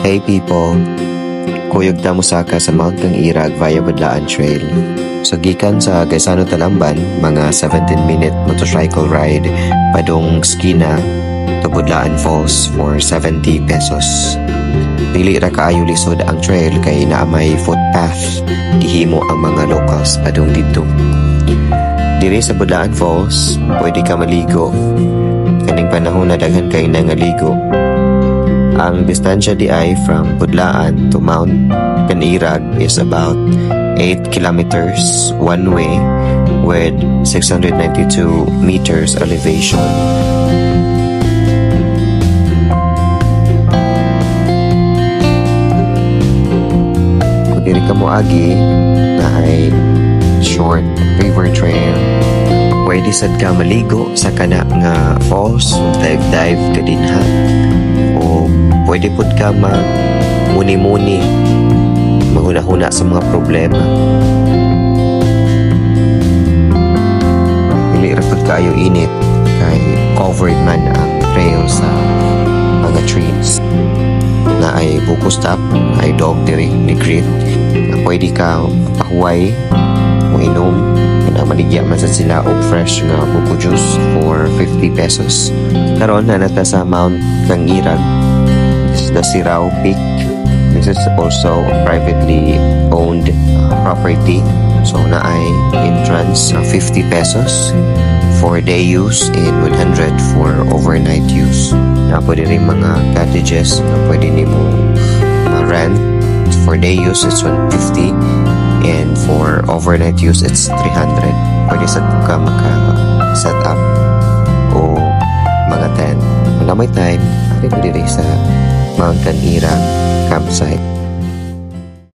Hey people, kuyog ta mosaka sa Mount Kangirag via Budlaan Trail. So gikan sa Gaisano Talamban, mga 17-minute motorcycle ride padung Skina to Budlaan Falls for 70 pesos. Dili ra kaayo lisod ang trail kay naamay footpath, gihimo ang mga locals padung dito. Diri sa Budlaan Falls, pwede ka maligo. Kaning panahon na daghan kay nangaligo. Ang distansya di ay from Budlaan to Mount Kangirag is about 8 kilometers one way with 692 meters elevation. Kung diri ka moagi na ay short river trail, pwede sad ka maligo sa kana nga falls, dive ka dinha, o pwede pud ka muni-muni, mahuna-huna sa mga problema. Dili ra pud kaayo init kay covered man ang trail sa mga trees. Na ay buko stop, ay dog diri ni greet. Pwede ka pahuway o inom na maligya man sa sila og fresh nga buko juice for 50 pesos. Karon na nata sa Mount Kangirag. This is the Sirao Peak. This is also a privately owned property. So na ay entrance 50 pesos for day use and 100 for overnight use. Na pwede rin mga cottages na pwede nimo rent. For day use it's 150 and for overnight use it's 300. Pwede sa ka maka-set up o mga tent. Wala may time, pwede rin sa Mount Kangirag campsite.